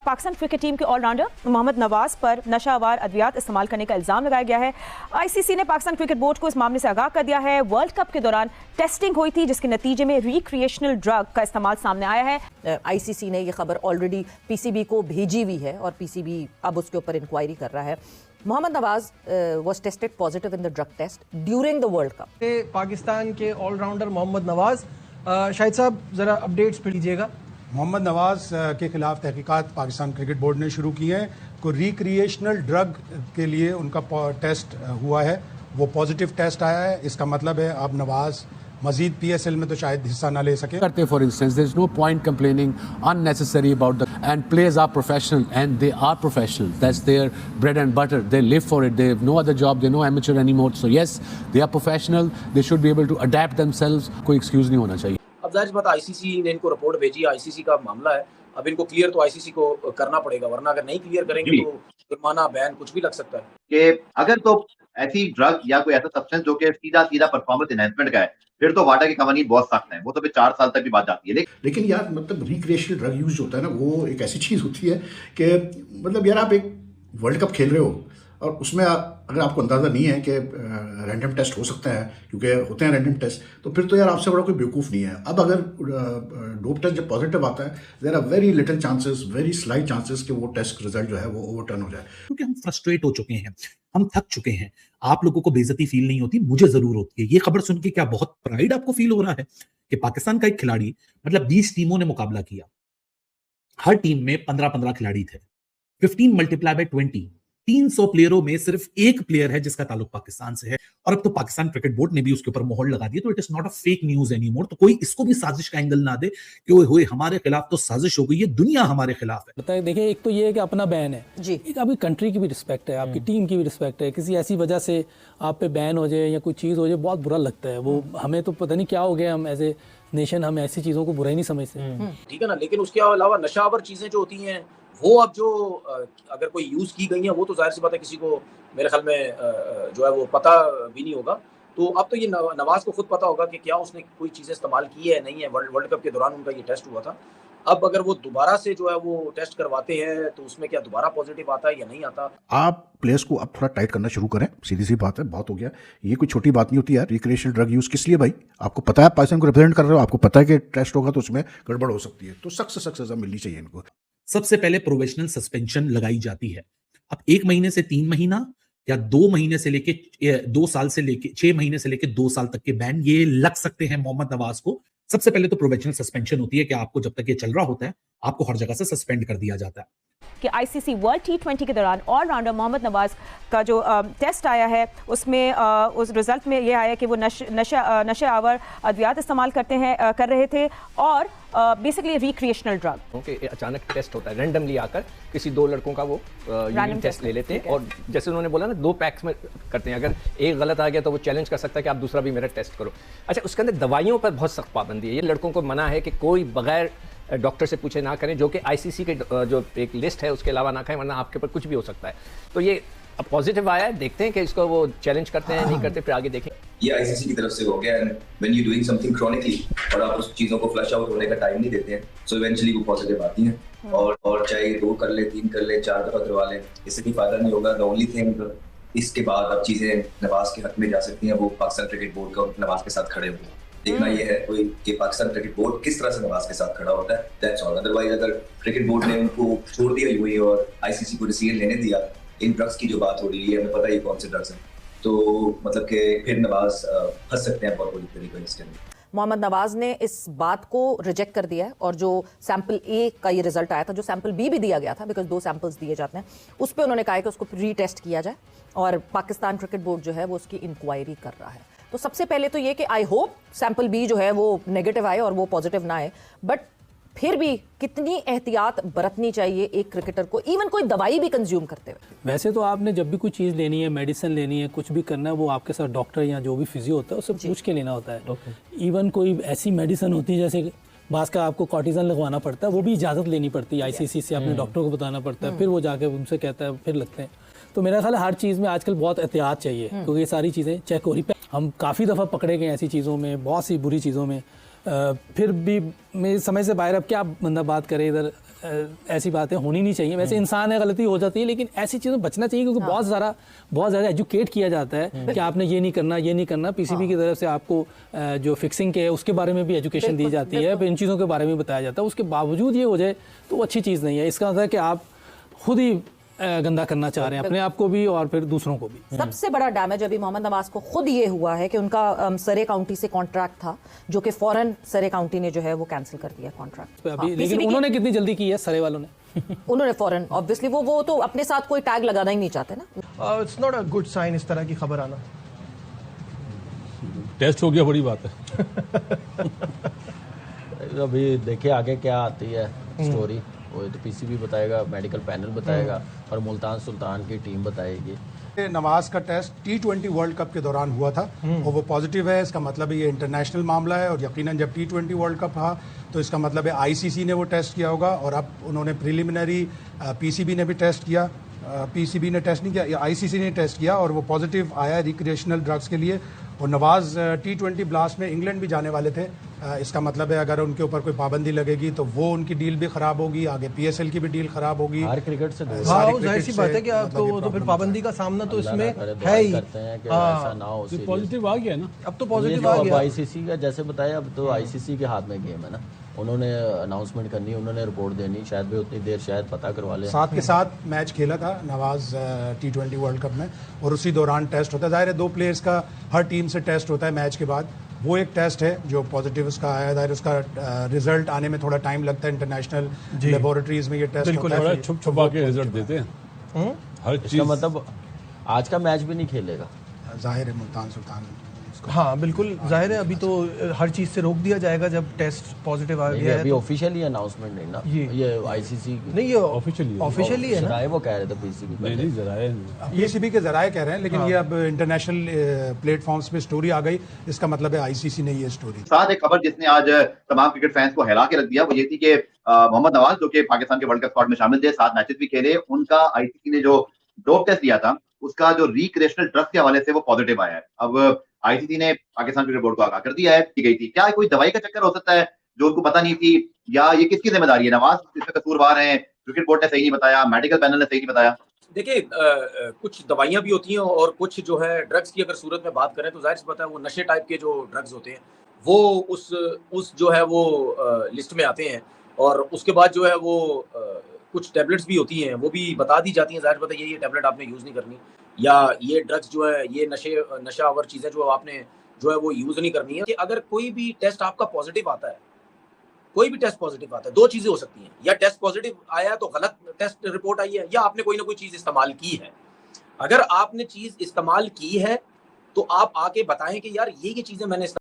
Pakistan cricket team के allrounder Mohammad Nawaz पर नशावर अद्वियात इस्तेमाल करने का इल्जाम लगाया गया है। आईसीसी ने पाकिस्तान क्रिकेट बोर्ड को इस मामले से आगाह कर दिया है। वर्ल्ड कप के दौरान टेस्टिंग हुई थी जिसके नतीजे में रिक्रिएशनल ड्रग का इस्तेमाल सामने आया है। आईसीसी ने यह खबर ऑलरेडी पीसीबी को भेजी हुई है और पीसीबी अब उसके ऊपर इंक्वायरी कर रहा है। Mohammad Nawaz was tested positive in the drug test during the World Cup. Pakistan के ऑलराउंडर मोहम्मद नवाज, शाहिद साहब जरा अपडेट्स पे लीजिएगा। मोहम्मद नवाज के खिलाफ तहकीकात पाकिस्तान क्रिकेट बोर्ड ने शुरू की हैं। को रिक्रिएशनल ड्रग के लिए उनका टेस्ट हुआ है, वो पॉजिटिव टेस्ट आया है। इसका मतलब है अब नवाज मजीद पीएसएल में तो शायद हिस्सा ना ले सके। करते for instance there is no point complaining unnecessary about the and players are professional and they are professional, that's their bread and butter, they live for it, they have no other job, they no amateur anymore, so yes they are professional, they should be able to adapt themselves. कोई excuse नहीं होना चाहिए। अब जाहिर बात ICC ने इनको report भेजी, आईसीसी का मामला है, अब इनको क्लियर तो आईसीसी को करना पड़ेगा, वरना अगर नहीं क्लियर करेंगे तो जुर्माना, बैन कुछ भी लग सकता है। कि अगर तो ऐसी ड्रग या कोई ऐसा सब्सटेंस जो कि सीधा परफॉर्मेंस एनहांसमेंट का है, फिर तो वाडा की कवानीन बहुत सख्त है, वो तो फिर 4 साल तक भी बात जाती है। लेकिन यार मतलब रिक्रिएशनल ड्रग यूज होता है ना, वो एक ऐसी चीज होती है कि मतलब यार आप एक वर्ल्ड कप खेल रहे हो और उसमें अगर आपको अंदाजा नहीं है कि रैंडम टेस्ट हो सकता है, क्योंकि होते हैं रैंडम टेस्ट, तो फिर तो यार आपसे बड़ा कोई बेवकूफ़ नहीं है। अब अगर डोप टेस्ट जब पॉजिटिव आता है, there are very little chances, very slight chances कि वो टेस्ट रिजल्ट जो है वो ओवरटर्न हो जाए। क्योंकि हम फ्रस्ट्रेट हो चुके हैं, हम थक चुके हैं। आप लोगों को बेइज्जती फील नहीं होती, मुझे जरूर होती है। ये खबर सुन के क्या बहुत प्राइड आपको फील हो रहा है कि पाकिस्तान का एक खिलाड़ी, मतलब 20 टीमों ने मुकाबला किया, हर टीम में 15-15 खिलाड़ी थे, 15 मल्टीप्लाई बाय 20, 300 प्लेयरों में सिर्फ एक प्लेयर है जिसका ताल्लुक पाकिस्तान से है। और अब तो पाकिस्तान क्रिकेट बोर्ड ने भी उसके ऊपर मोहर लगा दी, तो it is not a fake news anymore. तो कोई इसको भी साजिश का एंगल ना दे कि ओए होए हमारे खिलाफ तो साजिश हो गई है, दुनिया हमारे खिलाफ है। बताइए, देखिए, एक तो ये है कि अपना बैन है जी, एक आपकी कंट्री की भी रिस्पेक्ट है, आपकी टीम की भी रिस्पेक्ट है। किसी ऐसी वजह से आप पे बैन हो जाए या कोई चीज़ हो जाए, बहुत बुरा लगता है। वो हमें तो पता नहीं क्या हो गया, हम एज ए नेशन हम ऐसी चीज़ों को बुरा ही नहीं समझते। ठीक है ना, लेकिन उसके अलावा नशावर चीजें जो होती हैं वो अब जो अगर कोई यूज की गई हैं, वो तो जाहिर सी बात है किसी को मेरे ख्याल में जो है वो पता भी नहीं होगा। तो अब तो ये नवाज को खुद पता होगा कि क्या उसने कोई चीजें इस्तेमाल की है नहीं है। वर्ल्ड कप के दौरान उनका ये टेस्ट हुआ था। अब अगर वो दोबारा से जो है वो टेस्ट करवाते हैं तो उसमें क्या दोबारा पॉजिटिव आता है या नहीं आता। आप प्लेयर्स को अब थोड़ा टाइट करना शुरू करें, सीधी सी बात है, बहुत हो गया। ये कोई छोटी बात नहीं होती यार। रिक्रिएशनल ड्रग यूज किस लिए भाई? आपको पता है पाकिस्तान को रिप्रेजेंट कर रहे हो, आपको पता है कि टेस्ट होगा तो उसमें गड़बड़ हो सकती है, तो सख्त से सख्त सजा मिलनी चाहिए इनको। सबसे पहले प्रोबेशनल सस्पेंशन लगाई जाती है। अब 1 महीने से 3 महीना या 2 महीने से लेके 2 साल से लेके 6 महीने से लेके 2 साल तक के बैन ये लग सकते हैं मोहम्मद नवाज को। सबसे पहले तो प्रोबेशनल सस्पेंशन होती है कि आपको जब तक ये चल रहा होता है आपको हर जगह से सस्पेंड कर दिया जाता है। कि आईसीसी वर्ल्ड T20 के दौरान ऑलराउंडर मोहम्मद नवाज का जो टेस्ट आया है उसमें उस रिजल्ट में ये आया कि वो नशे आवर अद्वियात इस्तेमाल कर रहे थे और बेसिकली रिक्रिएशनल ड्रग। ओके, अचानक टेस्ट होता है रैंडमली आकर, किसी 2 लड़कों का वो यूरिन टेस्ट ले लेते हैं और जैसे उन्होंने बोला ना 2 पैक्स में करते हैं। अगर एक गलत आ गया तो वो चैलेंज कर सकता है कि आप दूसरा भी मेरा टेस्ट करो। अच्छा, उसके अंदर दवाइयों पर बहुत सख्त पाबंदी है। ये लड़कों को मना है कि कोई बगैर डॉक्टर से पूछे ना करें, जो कि आईसीसी के जो एक लिस्ट है उसके अलावा ना खाएं, वरना आपके ऊपर कुछ भी हो सकता है। तो ये अब पॉजिटिव आया है, देखते हैं कि इसको वो चैलेंज करते हैं नहीं करते, फिर आगे देखें। ये आईसीसी की तरफ से हो गया है। When you doing something chronically और आप उस चीजों को फ्लश आउट होने का टाइम नहीं देते हैं, सो इवेंचुअली वो पॉजिटिव आती हैं। और चाहे 2 कर ले, 3 कर ले, 4 दफा करवा ले, इससे भी फायदा नहीं होगा। द ओनली थिंग, इसके बाद अब चीजें नवाज के हक में जा सकती हैं, वो पाकिस्तान क्रिकेट बोर्ड का नवाज के साथ खड़े होंगे। देखना ये है कोई कि पाकिस्तान क्रिकेट बोर्ड किस तरह से नवाज के साथ खड़ा होता है, दैट्स ऑल। अदरवाइज अगर क्रिकेट बोर्ड ने उनको छोड़ दिया हुई और आईसीसी को डिसीजन लेने दिया, इन ड्रग्स की जो बात हो रही है, हमें पता है कौन से ड्रग्स हैं, तो मतलब कि फिर नवाज फंस सकते हैं बहुत बुरी तरीके से इसके अंदर। मोहम्मद नवाज ने इस बात को रिजेक्ट कर दिया है और जो सैंपल ए का ये रिजल्ट आया था, जो सैंपल बी भी दिया गया था, बिकॉज 2 सैंपल्स दिए जाते हैं, उस पर उन्होंने कहा है कि उसको रीटेस्ट किया जाए और पाकिस्तान क्रिकेट बोर्ड जो है वो उसकी इंक्वायरी कर रहा है। तो सबसे पहले तो ये कि आई होप सैंपल बी जो है वो नेगेटिव आए और वो पॉजिटिव ना आए, बट फिर भी कितनी एहतियात बरतनी चाहिए एक क्रिकेटर को, इवन कोई दवाई भी कंज्यूम करते हुए। वैसे तो आपने जब भी कोई चीज़ लेनी है, मेडिसिन लेनी है, कुछ भी करना है, वो आपके साथ डॉक्टर या जो भी फिजियो होता है उससे पूछ के लेना होता है। इवन कोई ऐसी मेडिसिन होती है जैसे बास का आपको कॉर्टिजन लगवाना पड़ता है, वो भी इजाज़त लेनी पड़ती है आईसीसी से, अपने डॉक्टर को बताना पड़ता है, फिर वो जाके उनसे कहता है, फिर लगते हैं। तो मेरा ख्याल है हर चीज़ में आजकल बहुत एहतियात चाहिए, क्योंकि ये सारी चीज़ें चेक हो रही है। हम काफ़ी दफ़ा पकड़े गए ऐसी चीज़ों में, बहुत सी बुरी चीज़ों में, फिर भी मेरे समय से बाहर। अब क्या बंदा बात करे, इधर ऐसी बातें होनी नहीं चाहिए। वैसे इंसान है, गलती हो जाती है, लेकिन ऐसी चीज़ों बचना चाहिए क्योंकि बहुत ज़्यादा एजुकेट किया जाता है कि आपने ये नहीं करना, ये नहीं करना। पीसीबी की तरफ से आपको जो फिक्सिंग के है उसके बारे में भी एजुकेशन दी जाती है, इन चीज़ों के बारे में बताया जाता है। उसके बावजूद ये हो जाए तो वो अच्छी चीज़ नहीं है। इसका मतलब है कि आप खुद ही गंदा करना चाह रहे हैं अपने आप को भी और फिर दूसरों को भी। सबसे बड़ा डैमेज अभी मोहम्मद नवाज को खुद ये हुआ है कि उनका सरे काउंटी से कॉन्ट्रैक्ट था, जो कि फौरन सरे काउंटी ने जो है वो कैंसिल कर दिया कॉन्ट्रैक्ट। लेकिन उन्होंने कितनी जल्दी की है सरे वालों ने? उन्होंने फौरन, ऑब्वियसली वो तो अपने साथ कोई टैग लगाना ही नहीं चाहते ना। It's not a good sign इस तरह की खबर आना। टेस्ट हो गया, बड़ी बात है। अभी देखिए आगे क्या आती है स्टोरी, वो तो पीसीबी बताएगा, मेडिकल पैनल बताएगा और मुल्तान सुल्तान की टीम बताएगी। नवाज का टेस्ट T20 वर्ल्ड कप के दौरान हुआ था और वो पॉजिटिव है। इसका मतलब ये इंटरनेशनल मामला है और यकीनन जब T20 वर्ल्ड कप था तो इसका मतलब है आईसीसी ने वो टेस्ट किया होगा और अब उन्होंने प्रिलिमिनरी पीसीबी ने भी टेस्ट किया, पीसीबी ने टेस्ट नहीं किया, आईसीसी ने टेस्ट किया और वो पॉजिटिव आया रिक्रिएशनल ड्रग्स के लिए। और नवाज T20 ब्लास्ट में इंग्लैंड भी जाने वाले थे। इसका मतलब है अगर उनके ऊपर कोई पाबंदी लगेगी तो वो उनकी डील भी खराब होगी, आगे पीएसएल की भी डील खराब होगी। हर क्रिकेट से जाहिर सी बात है कि आपको तो फिर पाबंदी का सामना तो इसमें है ही। करते हैं कि ऐसा ना हो। पॉजिटिव आ गया ना, अब तो पॉजिटिव आ गया। आईसीसी का जैसे बताया, अब तो आईसीसी के हाथ में गेम है ना, उन्होंने अनाउंसमेंट करनी, उन्होंने रिपोर्ट देनी, शायद भी उतनी देर शायद पता करवा ले। साथ के साथ मैच खेला था नवाज T20 वर्ल्ड कप में और उसी दौरान टेस्ट होता है। जाहिर है 2 प्लेयर्स का हर टीम से टेस्ट होता है मैच के बाद। वो एक टेस्ट है जो पॉजिटिव उसका आया, जाहिर उसका रिजल्ट आने में थोड़ा टाइम लगता है। इंटरनेशनल लेबोरेटरीज में ये टेस्ट होता है, छुप छुपा के रिजल्ट देते हैं हर चीज। मतलब आज का मैच भी नहीं खेलेगा, जाहिर है मुल्तान सुल्तान। हाँ बिल्कुल जाहिर है, अभी तो हर चीज से रोक दिया जाएगा जब टेस्ट पॉजिटिव आ गया है। अभी ऑफिशियली अनाउंसमेंट नहीं ना, ये आईसीसी नहीं, ये ऑफिशियली है ना। वो कह रहे थे पीसीबी, नहीं जराए, पीसीबी के जराए कह रहे हैं, लेकिन ये अब इंटरनेशनल प्लेटफॉर्म्स पे स्टोरी आ गई, इसका मतलब है आईसीसी ने ये स्टोरी। साथ एक खबर जिसने आज तमाम क्रिकेट फैंस को हिला के रख दिया वो ये थी कि मोहम्मद नवाज जो कि पाकिस्तान के वर्ल्ड कप स्क्वाड में शामिल थे, 7 मैचेस भी खेले, उनका आईसीसी ने जो डोप टेस्ट दिया था उसका जो रिक्रिएशनल ड्रग्स के हवाले से वो पॉजिटिव आया है। अब आईसीसी ने पाकिस्तान क्रिकेट बोर्ड को आगाह कर दिया है कि गई थी। क्या कोई दवाई का चक्कर हो सकता है जो उनको पता नहीं थी, या ये किसकी जिम्मेदारी है? नवाज इसमें कसूरवार हैं, क्रिकेट बोर्ड ने सही नहीं बताया, मेडिकल पैनल ने सही नहीं बताया? देखिए कुछ दवाइयां भी होती हैं और कुछ जो है ड्रग्स की अगर सूरत में बात करें तो जाहिर सी बात है वो नशे टाइप के जो ड्रग्स होते हैं वो उस जो है वो लिस्ट में आते हैं। और उसके बाद जो है वो कुछ टैबलेट्स भी होती हैं, वो भी बता दी जाती हैं, जाहिर बात है ये टैबलेट आपने यूज़ नहीं करनी, या ये ड्रग्स जो है ये नशावर चीज़ें जो आपने जो है वो यूज़ नहीं करनी है। कि अगर कोई भी टेस्ट आपका पॉजिटिव आता है, कोई भी टेस्ट पॉजिटिव आता है, 2 चीज़ें हो सकती हैं, या टेस्ट पॉजिटिव आया तो गलत टेस्ट रिपोर्ट आई है, या आपने कोई ना कोई चीज़ इस्तेमाल की है। अगर आपने चीज़ इस्तेमाल की है तो आप आके बताएं कि यार ये चीज़ें मैंने